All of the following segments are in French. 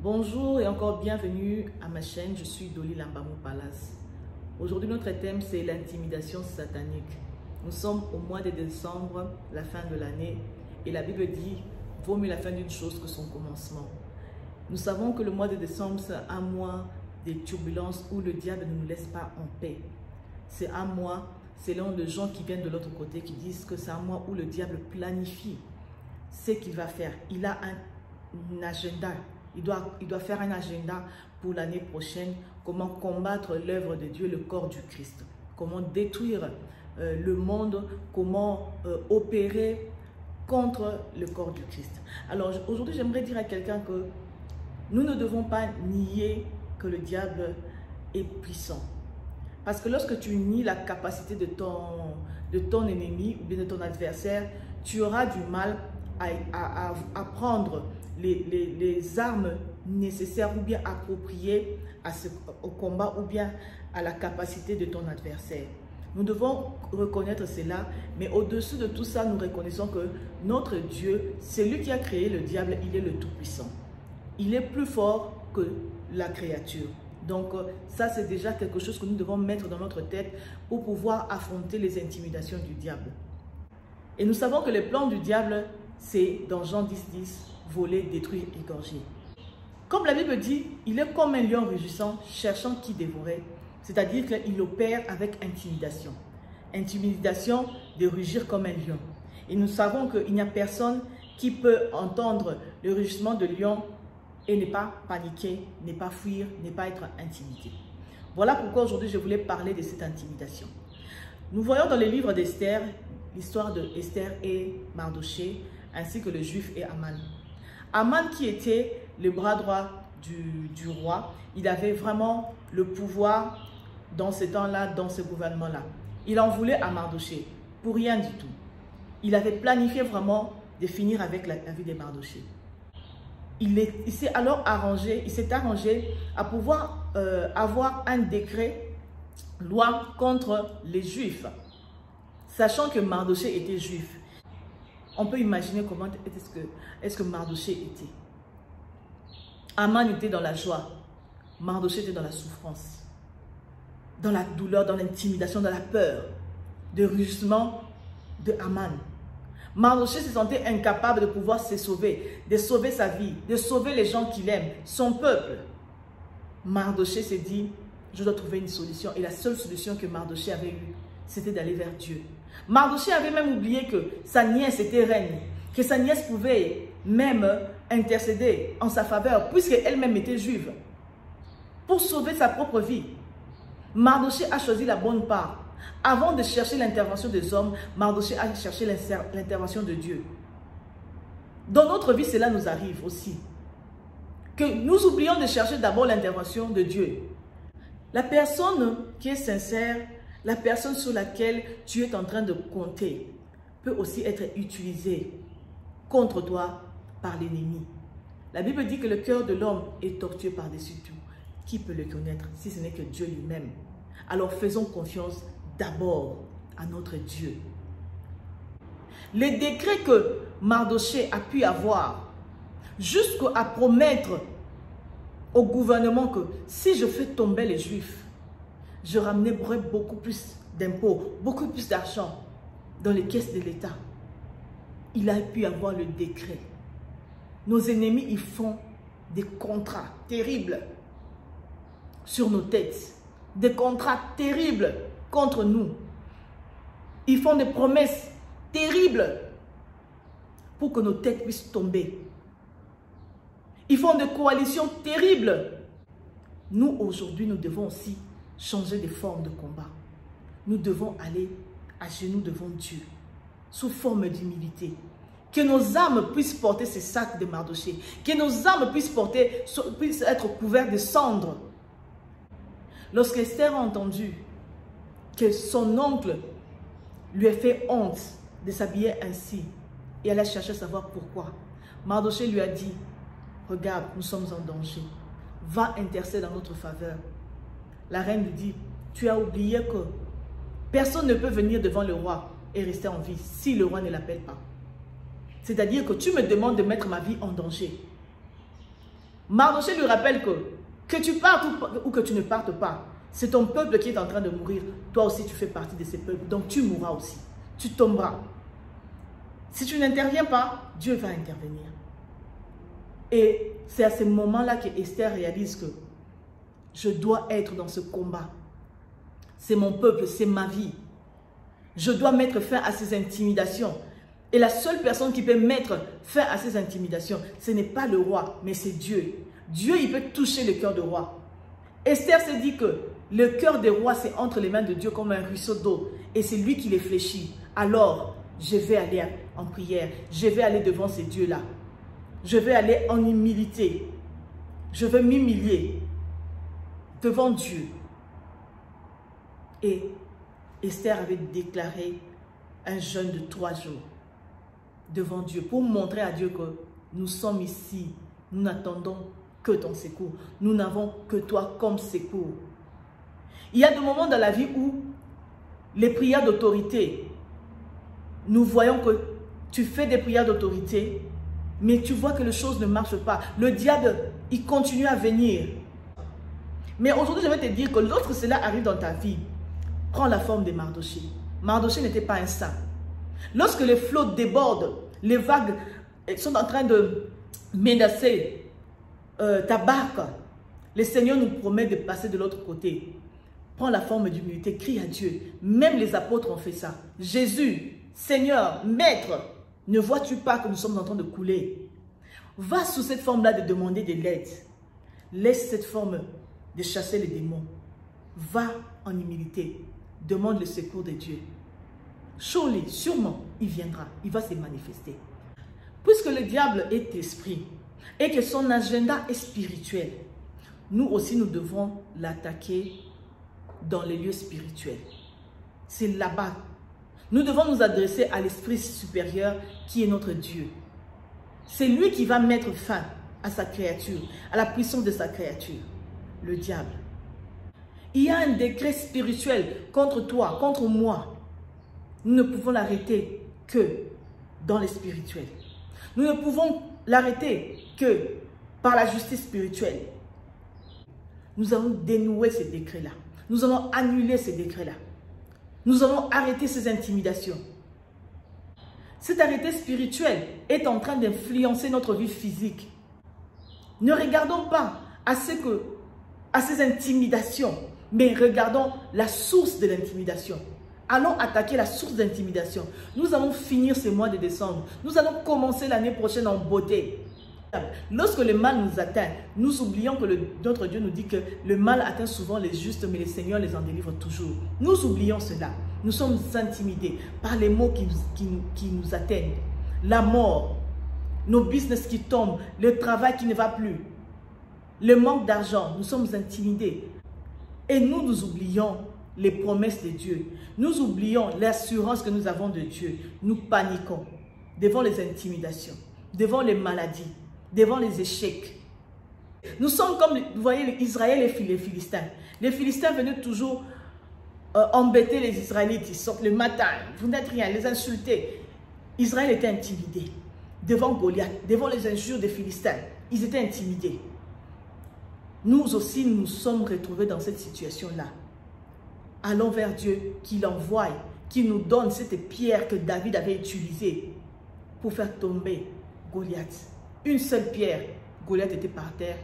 Bonjour et encore bienvenue à ma chaîne, je suis Dolly Lambamou Palace. Aujourd'hui notre thème c'est l'intimidation satanique. Nous sommes au mois de décembre, la fin de l'année, et la Bible dit « Vaut mieux la fin d'une chose que son commencement ». Nous savons que le mois de décembre c'est un mois des turbulences où le diable ne nous laisse pas en paix. C'est un mois, selon les gens qui viennent de l'autre côté, qui disent que c'est un mois où le diable planifie ce qu'il va faire. Il a un agenda. Il doit faire un agenda pour l'année prochaine, comment combattre l'œuvre de Dieu, le corps du Christ, comment détruire le monde, comment opérer contre le corps du Christ. Alors aujourd'hui, j'aimerais dire à quelqu'un que nous ne devons pas nier que le diable est puissant. Parce que lorsque tu nies la capacité de ton ennemi ou bien de ton adversaire, tu auras du mal à prendre les armes nécessaires ou bien appropriées au combat ou bien à la capacité de ton adversaire. Nous devons reconnaître cela, mais au-dessus de tout ça, nous reconnaissons que notre Dieu, c'est lui qui a créé le diable, il est le Tout-Puissant. Il est plus fort que la créature. Donc ça, c'est déjà quelque chose que nous devons mettre dans notre tête pour pouvoir affronter les intimidations du diable. Et nous savons que le plan du diable, c'est dans Jean 10:10, voler, détruire, égorger. Comme la Bible dit, il est comme un lion rugissant, cherchant qui dévorer. C'est-à-dire qu'il opère avec intimidation. Intimidation de rugir comme un lion. Et nous savons qu'il n'y a personne qui peut entendre le rugissement de lion et ne pas paniquer, ne pas fuir, ne pas être intimidé. Voilà pourquoi aujourd'hui je voulais parler de cette intimidation. Nous voyons dans les livres d'Esther, l'histoire de Esther et Mardoché, ainsi que le juif et Aman. Aman qui était le bras droit du roi, il avait vraiment le pouvoir dans ce temps-là, dans ce gouvernement-là. Il en voulait à Mardoché, pour rien du tout. Il avait planifié vraiment de finir avec la vie de Mardoché. Il s'est alors arrangé, à pouvoir avoir un décret, loi contre les Juifs, sachant que Mardoché était juif. On peut imaginer comment est-ce que Mardoché était. Aman était dans la joie, Mardoché était dans la souffrance, dans la douleur, dans l'intimidation, dans la peur, de rugissement de Aman. Mardoché se sentait incapable de pouvoir se sauver, de sauver sa vie, de sauver les gens qu'il aime, son peuple. Mardoché s'est dit, je dois trouver une solution. Et la seule solution que Mardoché avait eue, c'était d'aller vers Dieu. Mardoché avait même oublié que sa nièce était reine, que sa nièce pouvait même intercéder en sa faveur, puisqu'elle-même était juive, pour sauver sa propre vie. Mardoché a choisi la bonne part. Avant de chercher l'intervention des hommes, Mardoché a cherché l'intervention de Dieu. Dans notre vie, cela nous arrive aussi. Que nous oublions de chercher d'abord l'intervention de Dieu. La personne qui est sincère, la personne sur laquelle tu es en train de compter, peut aussi être utilisée contre toi par l'ennemi. La Bible dit que le cœur de l'homme est tortueux par-dessus tout. Qui peut le connaître si ce n'est que Dieu lui-même? Alors faisons confiance d'abord à notre Dieu. Les décrets que Mardoché a pu avoir, jusqu'à promettre au gouvernement que si je fais tomber les Juifs, je ramènerai beaucoup plus d'impôts, beaucoup plus d'argent dans les caisses de l'État. Il a pu avoir le décret. Nos ennemis, ils font des contrats terribles sur nos têtes, des contrats terribles contre nous. Ils font des promesses terribles pour que nos têtes puissent tomber. Ils font des coalitions terribles. Nous, aujourd'hui, nous devons aussi changer de forme de combat. Nous devons aller à genoux devant Dieu, sous forme d'humilité. Que nos âmes puissent porter ces sacs de Mardoché. Que nos âmes puissent être couvertes de cendres. Lorsqu'Esther a entendu que son oncle lui a fait honte de s'habiller ainsi, et elle a cherché à savoir pourquoi, Mardoché lui a dit, regarde, nous sommes en danger, va intercéder en notre faveur. La reine lui dit, tu as oublié que personne ne peut venir devant le roi et rester en vie si le roi ne l'appelle pas. C'est-à-dire que tu me demandes de mettre ma vie en danger. Mardochée lui rappelle que tu partes ou que tu ne partes pas, c'est ton peuple qui est en train de mourir. Toi aussi, tu fais partie de ces peuples. Donc, tu mourras aussi. Tu tomberas. Si tu n'interviens pas, Dieu va intervenir. Et c'est à ce moment-là que Esther réalise que je dois être dans ce combat. C'est mon peuple, c'est ma vie. Je dois mettre fin à ces intimidations. Et la seule personne qui peut mettre fin à ces intimidations, ce n'est pas le roi, mais c'est Dieu. Dieu, il peut toucher le cœur du roi. Esther se dit que le cœur des rois, c'est entre les mains de Dieu comme un ruisseau d'eau. Et c'est lui qui les fléchit. Alors, je vais aller en prière. Je vais aller devant ces dieux-là. Je vais aller en humilité. Je vais m'humilier devant Dieu. Et Esther avait déclaré un jeûne de 3 jours devant Dieu pour montrer à Dieu que nous sommes ici. Nous n'attendons que ton secours. Nous n'avons que toi comme secours. Il y a des moments dans la vie où les prières d'autorité, nous voyons que tu fais des prières d'autorité, mais tu vois que les choses ne marchent pas. Le diable, il continue à venir. Mais aujourd'hui, je vais te dire que lorsque cela arrive dans ta vie, prends la forme de Mardochée. Mardochée n'était pas un saint. Lorsque les flots débordent, les vagues sont en train de menacer ta barque, le Seigneur nous promet de passer de l'autre côté. Prends la forme d'humilité, crie à Dieu. Même les apôtres ont fait ça. Jésus, Seigneur, Maître, ne vois-tu pas que nous sommes en train de couler? Va sous cette forme-là de demander de l'aide. Laisse cette forme de chasser les démons. Va en humilité. Demande le secours de Dieu. Surely, sûrement, il viendra. Il va se manifester. Puisque le diable est esprit et que son agenda est spirituel, nous aussi, nous devons l'attaquer dans les lieux spirituels. C'est là-bas. Nous devons nous adresser à l'esprit supérieur qui est notre Dieu. C'est lui qui va mettre fin à sa créature, à la puissance de sa créature, le diable. Il y a un décret spirituel contre toi, contre moi. Nous ne pouvons l'arrêter que dans le spirituel. Nous ne pouvons l'arrêter que par la justice spirituelle. Nous allons dénouer ces décrets-là. Nous allons annuler ces décrets-là. Nous allons arrêter ces intimidations. Cet arrêté spirituel est en train d'influencer notre vie physique. Ne regardons pas à ces intimidations, mais regardons la source de l'intimidation. Allons attaquer la source d'intimidation. Nous allons finir ce mois de décembre. Nous allons commencer l'année prochaine en beauté. Lorsque le mal nous atteint, nous oublions que notre Dieu nous dit que le mal atteint souvent les justes, mais le Seigneur les en délivre toujours. Nous oublions cela. Nous sommes intimidés par les maux qui nous atteignent. La mort, nos business qui tombent, le travail qui ne va plus, le manque d'argent, nous sommes intimidés. Et nous oublions les promesses de Dieu. Nous oublions l'assurance que nous avons de Dieu. Nous paniquons devant les intimidations, devant les maladies, devant les échecs. Nous sommes comme, vous voyez, Israël et les Philistins. Les Philistins venaient toujours embêter les Israélites. Ils sortent le matin, vous n'êtes rien, les insulter. Israël était intimidé devant Goliath, devant les injures des Philistins. Ils étaient intimidés. Nous aussi, nous sommes retrouvés dans cette situation-là. Allons vers Dieu, qu'il envoie, qu'il nous donne cette pierre que David avait utilisée pour faire tomber Goliath. Une seule pierre, Goliath était par terre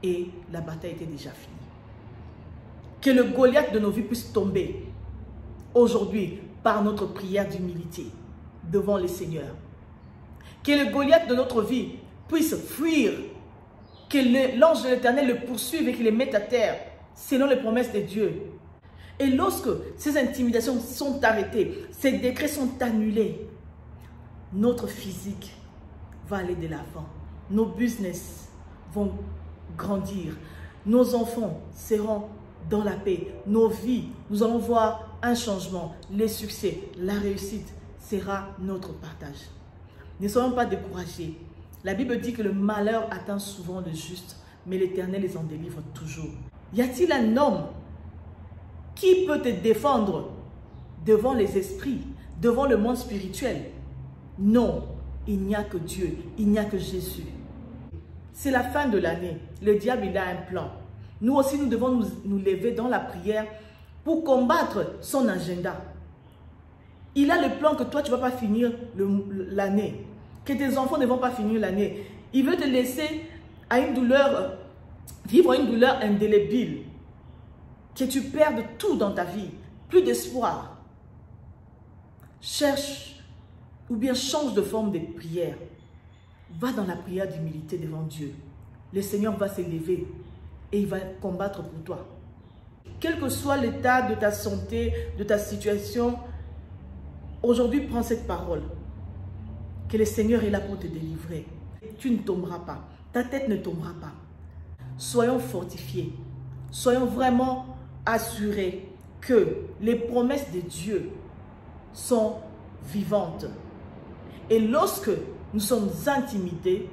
et la bataille était déjà finie. Que le Goliath de nos vies puisse tomber aujourd'hui par notre prière d'humilité devant le Seigneur. Que le Goliath de notre vie puisse fuir, que l'ange de l'Éternel le poursuive et qu'il le mette à terre selon les promesses de Dieu. Et lorsque ces intimidations sont arrêtées, ces décrets sont annulés, notre physique va aller de l'avant. Nos business vont grandir. Nos enfants seront dans la paix. Nos vies, nous allons voir un changement. Les succès, la réussite sera notre partage. Ne soyons pas découragés. La Bible dit que le malheur atteint souvent le juste, mais l'Éternel les en délivre toujours. Y a-t-il un homme qui peut te défendre devant les esprits, devant le monde spirituel? Non, il n'y a que Dieu, il n'y a que Jésus. C'est la fin de l'année. Le diable, il a un plan. Nous aussi, nous devons nous lever dans la prière pour combattre son agenda. Il a le plan que toi, tu ne vas pas finir l'année. Que tes enfants ne vont pas finir l'année. Il veut te laisser à une douleur, vivre une douleur indélébile. Que tu perdes tout dans ta vie. Plus d'espoir. Cherche ou bien change de forme de prière. Va dans la prière d'humilité devant Dieu. Le Seigneur va s'élever et il va combattre pour toi. Quel que soit l'état de ta santé, de ta situation, aujourd'hui prends cette parole. Que le Seigneur est là pour te délivrer. Tu ne tomberas pas. Ta tête ne tombera pas. Soyons fortifiés. Soyons vraiment assurés que les promesses de Dieu sont vivantes. Et lorsque nous sommes intimidés,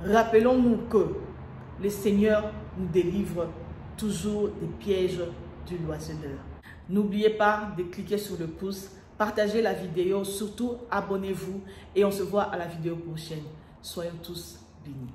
rappelons-nous que le Seigneur nous délivre toujours des pièges du loisonneur. N'oubliez pas de cliquer sur le pouce, partagez la vidéo, surtout abonnez-vous et on se voit à la vidéo prochaine. Soyons tous bénis.